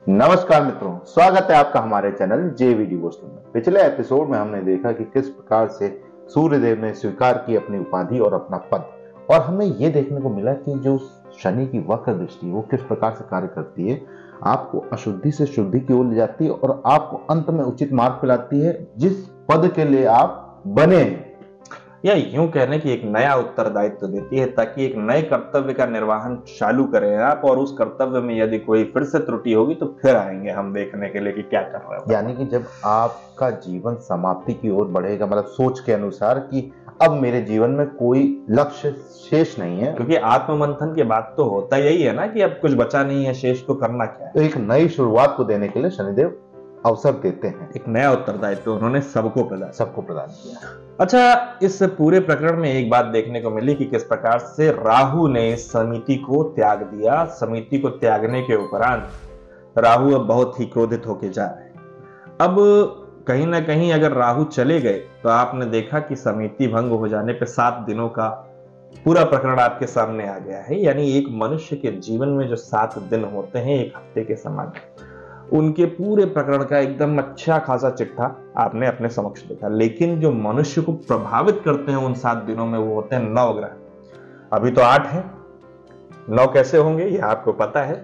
नमस्कार मित्रों, स्वागत है आपका हमारे चैनल जेवीडी गोष्ठी में। पिछले एपिसोड में हमने देखा कि किस प्रकार से सूर्यदेव ने स्वीकार की अपनी उपाधि और अपना पद, और हमें यह देखने को मिला कि जो शनि की वक्र दृष्टि वो किस प्रकार से कार्य करती है, आपको अशुद्धि से शुद्धि की ओर ले जाती है और आपको अंत में उचित मार्ग पिलाती है जिस पद के लिए आप बने हैं, या यूं कहने की एक नया उत्तरदायित्व देती है ताकि एक नए कर्तव्य का निर्वहन चालू करें आप, और उस कर्तव्य में यदि कोई फिर से त्रुटि होगी तो फिर आएंगे हम देखने के लिए कि क्या कर रहे हो। यानी कि जब आपका जीवन समाप्ति की ओर बढ़ेगा, मतलब सोच के अनुसार कि अब मेरे जीवन में कोई लक्ष्य शेष नहीं है, क्योंकि आत्ममंथन के बाद तो होता यही है ना कि अब कुछ बचा नहीं है शेष, तो करना क्या है। तो एक नई शुरुआत को देने के लिए शनिदेव अवसर देते हैं। एक नया उत्तरदायित्व उन्होंने सबको प्रदान किया। अच्छा, इस पूरे प्रकरण में एक बात देखने को मिली कि किस प्रकार से राहु ने समिति को त्याग दिया। समिति को त्यागने के उपरांत राहु अब बहुत ही क्रोधित होके जा रहे हैं। अब कहीं ना कहीं अगर राहु चले गए तो आपने देखा कि समिति भंग हो जाने पे 7 दिनों का पूरा प्रकरण आपके सामने आ गया है। यानी एक मनुष्य के जीवन में जो 7 दिन होते हैं एक हफ्ते के समान, उनके पूरे प्रकरण का एकदम अच्छा खासा चिट्ठा आपने अपने समक्ष देखा। लेकिन जो मनुष्य को प्रभावित करते हैं उन 7 दिनों में वो होते हैं 9 ग्रह। अभी तो 8 है, 9 कैसे होंगे ये आपको पता है।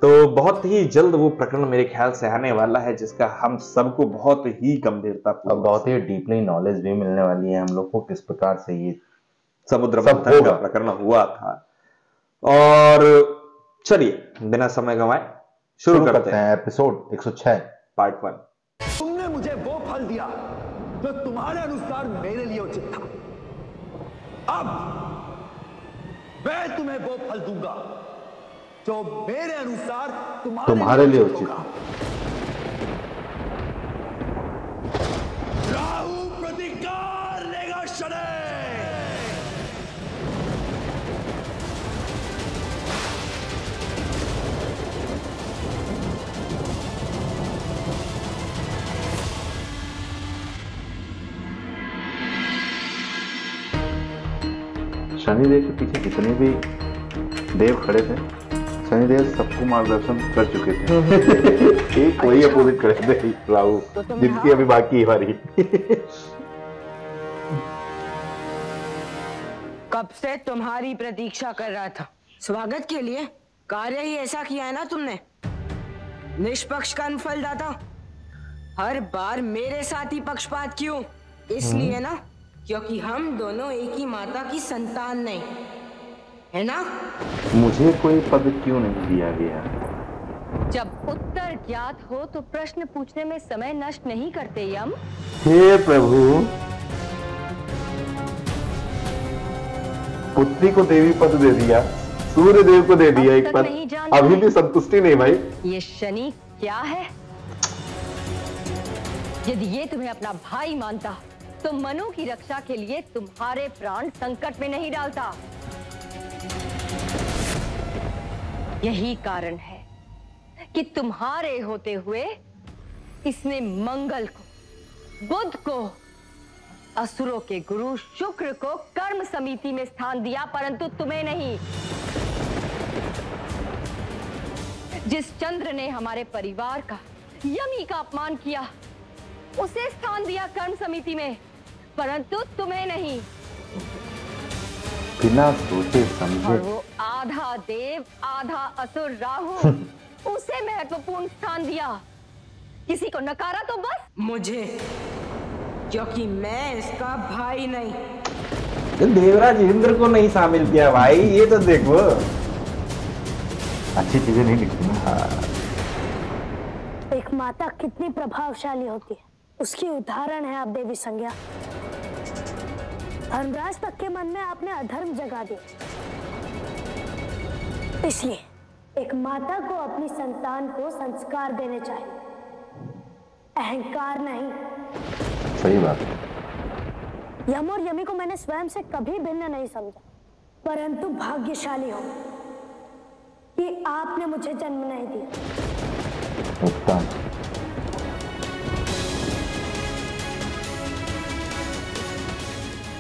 तो बहुत ही जल्द वो प्रकरण मेरे ख्याल से आने वाला है जिसका हम सबको बहुत ही गंभीरता और बहुत ही डीपली नॉलेज भी मिलने वाली है हम लोग को, किस प्रकार से ये समुद्र मंथन का प्रकरण हुआ था। और चलिए बिना समय गंवाए शुरू करते हैं एपिसोड 106 पार्ट 1। तुमने मुझे वो फल दिया जो तुम्हारे अनुसार मेरे लिए उचित था। अब मैं तुम्हें वो फल दूंगा जो मेरे अनुसार तुम्हारे लिए उचित था। राहु प्रतिकार लेगा शनि। शनिदेव के पीछे जितने भी देव खड़े थे, शनिदेव सबको मार्गदर्शन कर चुके थे। एक वही अपोजिट करे थे राहु, जिनकी अभी बाकी है बारी। कब से तुम्हारी प्रतीक्षा कर रहा था। स्वागत के लिए कार्य ही ऐसा किया है ना तुमने। निष्पक्ष कर्मफलदाता, हर बार मेरे साथ ही पक्षपात क्यों? इसलिए ना क्योंकि हम दोनों एक ही माता की संतान नहीं है ना। मुझे कोई पद क्यों नहीं दिया गया? जब उत्तर ज्ञात हो तो प्रश्न पूछने में समय नष्ट नहीं करते यम। हे प्रभु, पुत्री को देवी पद दे दिया, सूर्य देव को दे दिया एक पद, अभी भी संतुष्टि नहीं भाई। ये शनि क्या है? यदि ये तुम्हें अपना भाई मानता तो मनु की रक्षा के लिए तुम्हारे प्राण संकट में नहीं डालता। यही कारण है कि तुम्हारे होते हुए इसने मंगल को, बुध को, असुरों के गुरु शुक्र को कर्म समिति में स्थान दिया, परंतु तुम्हें नहीं। जिस चंद्र ने हमारे परिवार का, यमी का अपमान किया, उसे स्थान दिया कर्म समिति में, परंतु तुम्हें नहीं। बिना सोचे समझे। और वो आधा देव आधा असुर राहु, उसे महत्वपूर्ण स्थान दिया। किसी को नकारा तो बस मुझे, क्योंकि मैं इसका भाई नहीं। तो देवराज इंद्र को नहीं शामिल किया भाई, ये तो देखो अच्छी चीजें नहीं दिखती। एक माता कितनी प्रभावशाली होती है उसकी उदाहरण है आप देवी संज्ञा। धर्मराज तक के मन में आपने अधर्म जगा दिया, इसलिए एक माता को अपनी संतान को संस्कार देने चाहिए, अहंकार नहीं। सही बात है। यम और यमी को मैंने स्वयं से कभी भिन्न नहीं समझा, परंतु भाग्यशाली हो कि आपने मुझे जन्म नहीं दिया। उत्तम।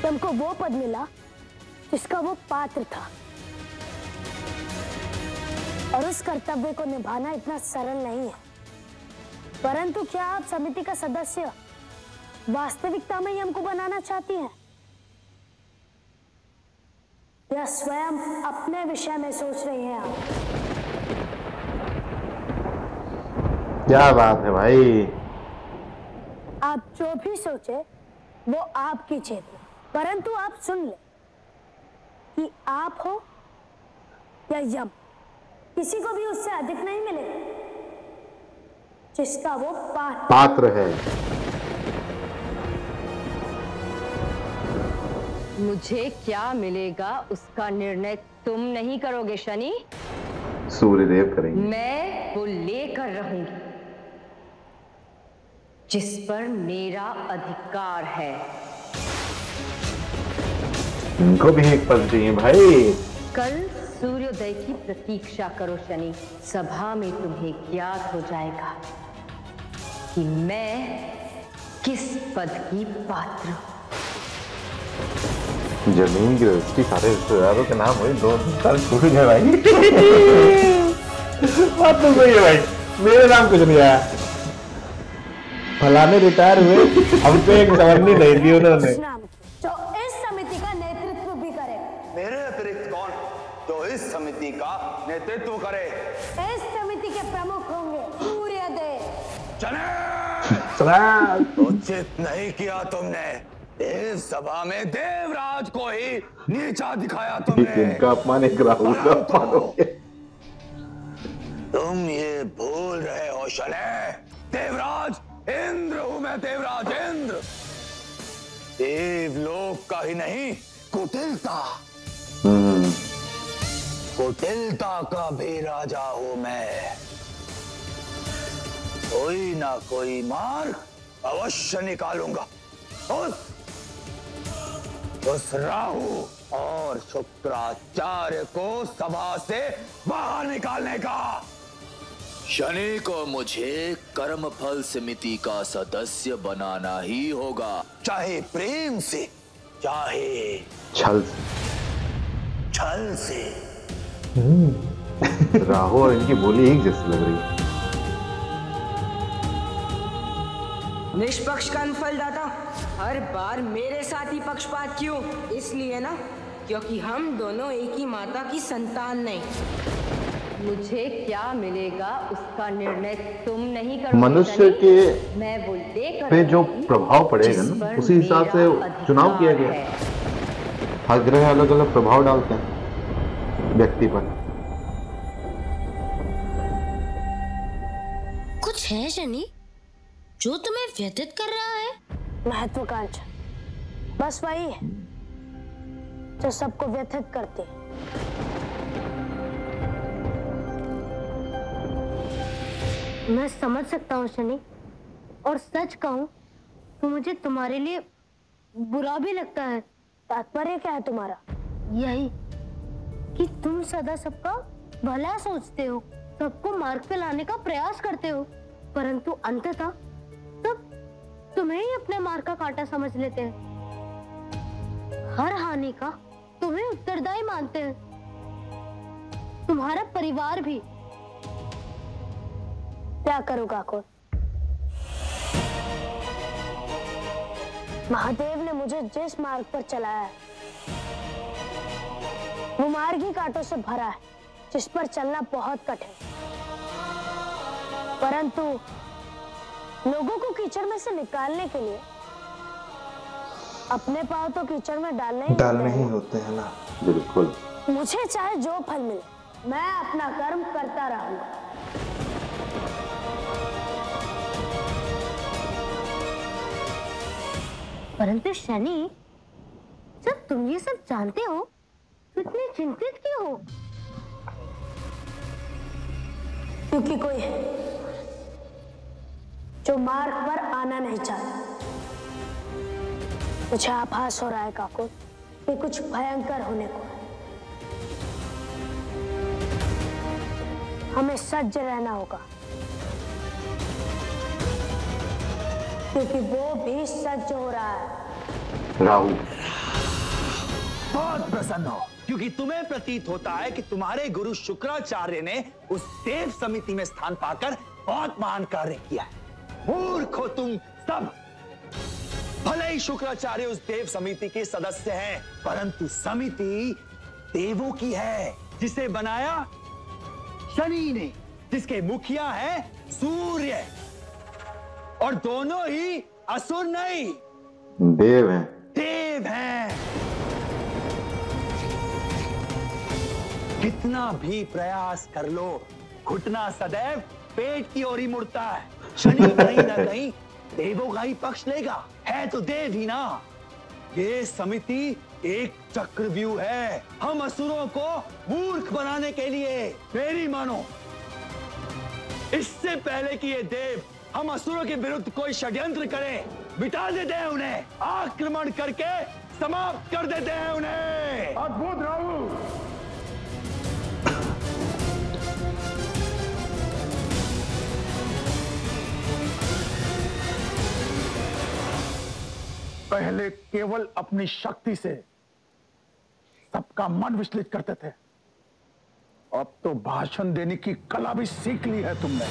तुमको वो पद मिला जिसका वो पात्र था। और उस कर्तव्य को निभाना इतना सरल नहीं है। परंतु क्या आप समिति का सदस्य वास्तविकता में यम को बनाना चाहती हैं या स्वयं अपने विषय में सोच रही हैं आप? क्या बात है भाई। आप जो भी सोचे वो आपकी चेतना, परंतु आप सुन ले कि आप हो या यम, किसी को भी उससे अधिक नहीं मिलेगा जिसका वो पात्र है। मुझे क्या मिलेगा उसका निर्णय तुम नहीं करोगे शनि, सूर्यदेव करेंगे। मैं वो लेकर रहूंगी जिस पर मेरा अधिकार है। इनको भी एक पद चाहिए भाई। कल सूर्योदय की प्रतीक्षा करो शनि, सभा में तुम्हें ज्ञात हो जाएगा कि मैं किस पद की पात्र हूं। जमीन की रजिस्ट्री सारे रिश्तेदारों के नाम हुई, 2 साल छूट गए भाई। बात तो सही है भाई, मेरे नाम कुछ नहीं आया। फलाने रिटायर हुए, अब पे एक चवन्नी नहीं दी उन्होंने। जो इस समिति का नेतृत्व भी करे। मेरे अतिरिक्त कौन जो इस समिति का नेतृत्व करे? इस समिति के प्रमुख होंगे सूर्यदेव। उचित नहीं किया तुमने, इस सभा में देवराज को ही नीचा दिखाया तुमने। इनका अपमान एक राहुल का अपमान हो गया। तुम ये भूल रहे हो शनि, देवराज इंद्र हूं मैं, देवराज इंद्र। देवलोक का ही नहीं, कुटिलता कुटिलता का भी राजा हूं मैं। कोई ना कोई मार्ग अवश्य निकालूंगा उस राहु और शुक्राचार्य को सभा से बाहर निकालने का। शनि को मुझे कर्मफल समिति का सदस्य बनाना ही होगा, चाहे प्रेम से चाहे छल से। राहु और इनकी बोली एक जैसी लग रही है। निष्पक्ष कर्मफलदाता, हर बार मेरे साथ ही पक्षपात क्यों? इसलिए ना क्योंकि हम दोनों एक ही माता की संतान नहीं। मुझे क्या मिलेगा उसका निर्णय तुम नहीं करोगे। मनुष्य के मैं वो लेकर पे जो प्रभाव पड़ेगा ना, उसी हिसाब से चुनाव किया गया। हर ग्रह अलग अलग प्रभाव डालते हैं व्यक्ति पर। कुछ है शनि जो तुम्हें व्यथित कर रहा है? महत्वाकांक्षा बस वही है जो सबको व्यथित करती है। मैं समझ सकता हूँ शनि, और सच कहूँ तो मुझे तुम्हारे लिए बुरा भी लगता है। तात्पर्य क्या है तुम्हारा? यही कि तुम सदा सबका भला सोचते हो, सबको मार्ग पे लाने का प्रयास करते हो, परंतु अंततः सब तुम्हें ही अपने मार्ग का कांटा समझ लेते हैं। हर हानि का तुम्हें उत्तरदायी मानते हैं, तुम्हारा परिवार भी। क्या करूं काकुर? महादेव ने मुझे जिस मार्ग पर चलाया है वो मार्ग ही कांटों से भरा है, जिस पर चलना बहुत कठिन। परंतु लोगों को कीचड़ में से निकालने के लिए अपने पांव तो कीचड़ में डालने ही होते हैं ना। बिल्कुल। मुझे चाहे जो फल मिले, मैं अपना कर्म करता रहूंगा। परंतु शनि, जब तुम ये सब जानते हो तो इतने चिंतित क्यों हो? क्योंकि कोई है जो मार्ग पर आना नहीं चाहता। मुझे आभास हो रहा है काकुर कि कुछ भयंकर होने को है। हमें सज्ज रहना होगा, क्योंकि वो भी सज्ज हो रहा है। राहु बहुत प्रसन्न हो क्योंकि तुम्हें प्रतीत होता है कि तुम्हारे गुरु शुक्राचार्य ने उस देव समिति में स्थान पाकर बहुत महान कार्य किया है। मूर्ख हो तुम सब। भले ही शुक्राचार्य उस देव समिति के सदस्य हैं, परंतु समिति देवों की है, जिसे बनाया शनि ने, जिसके मुखिया है सूर्य, और दोनों ही असुर नहीं, देव हैं। देव हैं। कितना भी प्रयास कर लो, घुटना सदैव पेट की ओर ही मुड़ता है। शनि कहीं ना कहीं देवों का ही पक्ष लेगा, है तो देव ही ना। ये समिति एक चक्रव्यूह है, हम असुरों को मूर्ख बनाने के लिए। मेरी मानो, इससे पहले कि ये देव हम असुरों के विरुद्ध कोई षड्यंत्र करें, मिटा देते हैं उन्हें, आक्रमण करके समाप्त कर देते हैं उन्हें। अद्भुत राहु। पहले केवल अपनी शक्ति से सबका मन विचलित करते थे, अब तो भाषण देने की कला भी सीख ली है तुमने।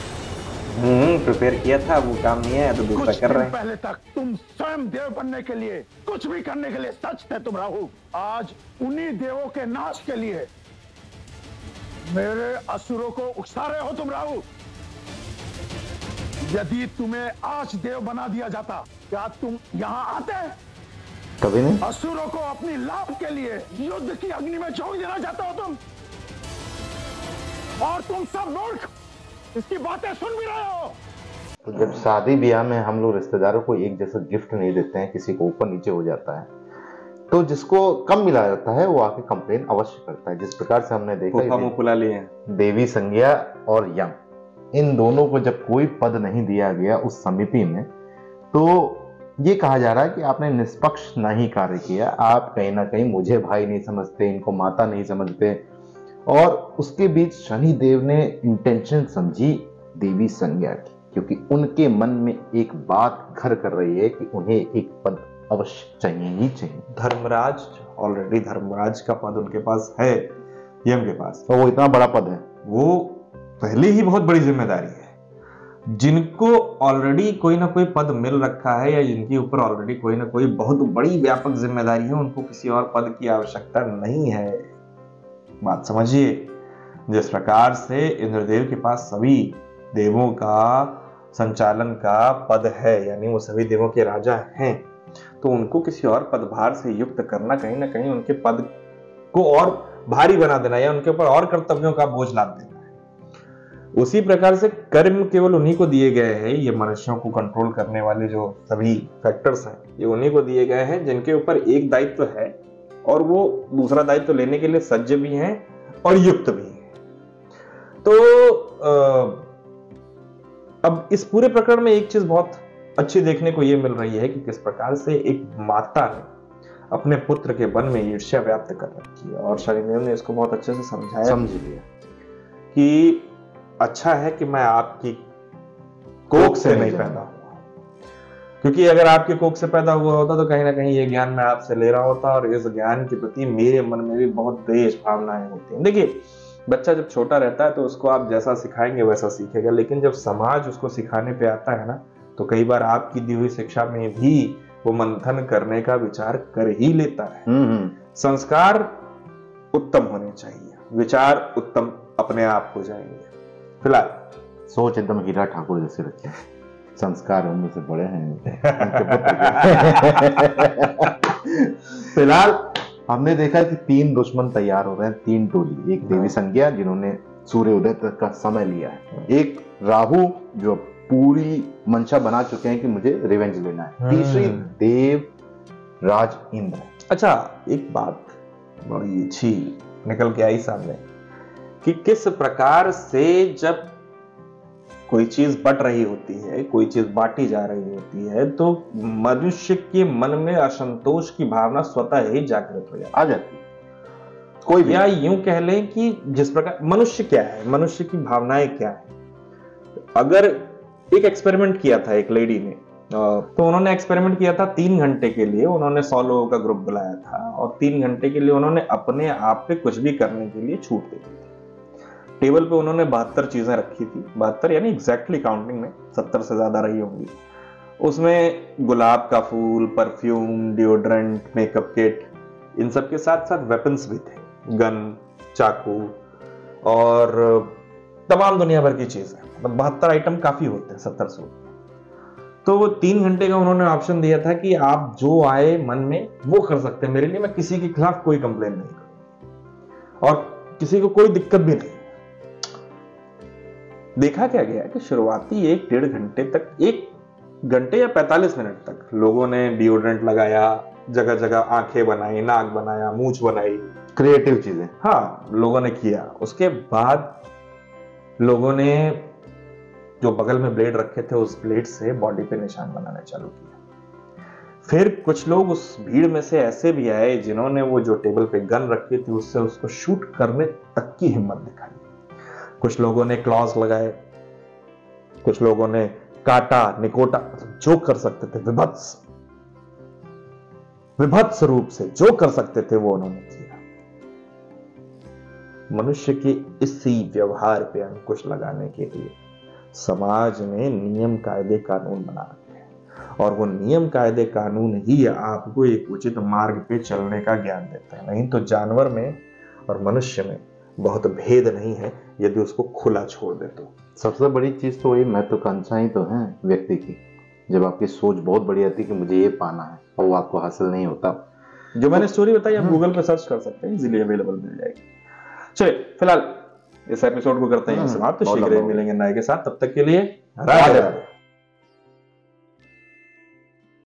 प्रिपेयर किया था, वो काम नहीं है तो दूसरा कर रहे हैं। पहले तक तुम स्वयं देव बनने के लिए, कुछ भी करने के लिए सच थे तुम राहु। आज उन्हीं देवों के नाश के लिए मेरे असुरों को उकसा रहे हो तुम राहु। यदि तुम्हें आज देव बना दिया जाता, क्या तुम यहाँ आते? कभी नहीं। असुरों को अपनी लाभ के लिए युद्ध की अग्नि में झोंक देना चाहते हो तुम, और तुम सब मूर्ख इसकी बातें सुन भी रहे हो। तो जब शादी ब्याह में हम लोग रिश्तेदारों को एक जैसा गिफ्ट नहीं देते हैं, किसी को ऊपर नीचे हो जाता है, तो जिसको कम मिला जाता है वो आके कंप्लेन अवश्य करता है। जिस प्रकार से हमने देखा देवी संज्ञा और यम, इन दोनों को जब कोई पद नहीं दिया गया उस समिति में, तो ये कहा जा रहा है कि आपने निष्पक्ष नहीं कार्य किया। आप कहीं ना कहीं मुझे भाई नहीं समझते, इनको माता नहीं समझते। और उसके बीच शनि देव ने इंटेंशन समझी देवी संज्ञा की, क्योंकि उनके मन में एक बात घर कर रही है कि उन्हें एक पद अवश्य चाहिए ही चाहिए। धर्मराज, ऑलरेडी धर्मराज का पद उनके पास है, यम के पास, तो वो इतना बड़ा पद है, वो पहले ही बहुत बड़ी जिम्मेदारी है। जिनको ऑलरेडी कोई ना कोई पद मिल रखा है या जिनके ऊपर ऑलरेडी कोई ना कोई बहुत बड़ी व्यापक जिम्मेदारी है, उनको किसी और पद की आवश्यकता नहीं है। बात समझिए, जिस प्रकार से इंद्रदेव के पास सभी देवों का संचालन का पद है, यानी वो सभी देवों के राजा हैं, तो उनको किसी और पदभार से युक्त करना कहीं ना कहीं उनके पद को और भारी बना देना या उनके ऊपर और कर्तव्यों का बोझ लाद देना है। उसी प्रकार से कर्म केवल उन्हीं को दिए गए हैं, ये मनुष्यों को कंट्रोल करने वाले जो सभी फैक्टर्स हैं, ये उन्हीं को दिए गए हैं जिनके ऊपर एक दायित्व है और वो दूसरा दायित्व लेने के लिए सज्ज भी हैं और युक्त भी हैं। तो अब इस पूरे प्रकरण में एक चीज बहुत अच्छी देखने को ये मिल रही है कि किस प्रकार से एक माता ने अपने पुत्र के मन में ईर्ष्या व्याप्त कर रखी है, और शनिदेव ने इसको बहुत अच्छे से समझ लिया कि अच्छा है कि मैं आपकी कोख से नहीं पैदा हुआ, क्योंकि अगर आपके कोख से पैदा हुआ होता तो कहीं ना कहीं ये ज्ञान मैं आपसे ले रहा होता, और इस ज्ञान के प्रति मेरे मन में भी बहुत द्वेष भावनाएं होती हैं। देखिए, बच्चा जब छोटा रहता है तो उसको आप जैसा सिखाएंगे वैसा सीखेगा, लेकिन जब समाज उसको सिखाने पे आता है ना, तो कई बार आपकी दी हुई शिक्षा में भी वो मंथन करने का विचार कर ही लेता है। संस्कार उत्तम होने चाहिए, विचार उत्तम अपने आप हो जाएंगे। फिलहाल सोच एकदम हीरा ठाकुर जैसे रखे, संस्कार उनमें से बड़े हैं। फिलहाल हमने देखा कि 3 दुश्मन तैयार हो रहे हैं, 3 टोली। एक देवी संज्ञा जिन्होंने सूर्य उदय तक का समय लिया है, एक राहु जो पूरी मंशा बना चुके हैं कि मुझे रिवेंज लेना है, तीसरी देव राज इंद्र। अच्छा, एक बात बड़ी अच्छी निकल के आई सामने कि किस प्रकार से जब कोई चीज बट रही होती है, कोई चीज बांटी जा रही होती है, तो मनुष्य के मन में असंतोष की भावना स्वतः ही जागृत हो जाती है। कोई भी, या यूं कह लें कि जिस प्रकार मनुष्य क्या है, मनुष्य की भावनाएं क्या है। अगर एक एक्सपेरिमेंट किया था एक लेडी ने, तो उन्होंने एक्सपेरिमेंट किया था 3 घंटे के लिए। उन्होंने 100 लोगों का ग्रुप बुलाया था और 3 घंटे के लिए उन्होंने अपने आप पे कुछ भी करने के लिए छूट दे दी थी। टेबल पे उन्होंने 72 चीजें रखी थी, 72 यानी एग्जैक्टली काउंटिंग में 70 से ज्यादा रही होंगी। उसमें गुलाब का फूल, परफ्यूम, डिओड्रेंट, मेकअप किट, इन सब के साथ साथ वेपन्स भी थे, गन, चाकू और तमाम दुनिया भर की चीजें। मतलब 72 आइटम काफी होते हैं 70 से। तो वो 3 घंटे का उन्होंने ऑप्शन दिया था कि आप जो आए मन में वो कर सकते हैं मेरे लिए, मैं किसी के खिलाफ कोई कंप्लेन नहीं करूंगा और किसी को कोई दिक्कत भी नहीं। देखा क्या गया कि शुरुआती 1-1.5 घंटे तक, 1 घंटे या 45 मिनट तक लोगों ने डिओड्रेंट लगाया, जगह जगह आंखें बनाई, नाक बनाया, मूंछ बनाई, क्रिएटिव चीजें हाँ लोगों ने किया। उसके बाद लोगों ने जो बगल में ब्लेड रखे थे उस ब्लेड से बॉडी पे निशान बनाने चालू किया। फिर कुछ लोग उस भीड़ में से ऐसे भी आए जिन्होंने वो जो टेबल पे गन रखी थी उससे उसको शूट करने तक की हिम्मत दिखाई। कुछ लोगों ने क्लॉज लगाए, कुछ लोगों ने काटा, निकोटा, जो कर सकते थे विभत्स रूप से जो कर सकते थे वो उन्होंने किया। मनुष्य के इसी व्यवहार पे अंकुश लगाने के लिए समाज ने नियम कायदे कानून बना रखे हैं और वो नियम कायदे कानून ही आपको एक उचित मार्ग पे चलने का ज्ञान देते हैं। नहीं तो जानवर में और मनुष्य में बहुत भेद नहीं है यदि उसको खुला छोड़ दे तो। सबसे बड़ी चीज तो वही महत्वाकांक्षाएं तो हैं व्यक्ति की। जब आपकी सोच बहुत बड़ी आती है कि मुझे ये पाना है और वो आपको हासिल नहीं होता, जो मैंने स्टोरी बताई आप गूगल पे सर्च कर सकते हैं, इजीली अवेलेबल मिल जाएगी। चलिए फिलहाल इस एपिसोड को करते हैं समाप्त। शीघ्र मिलेंगे नए के साथ, तब तक के लिए राधे राधे।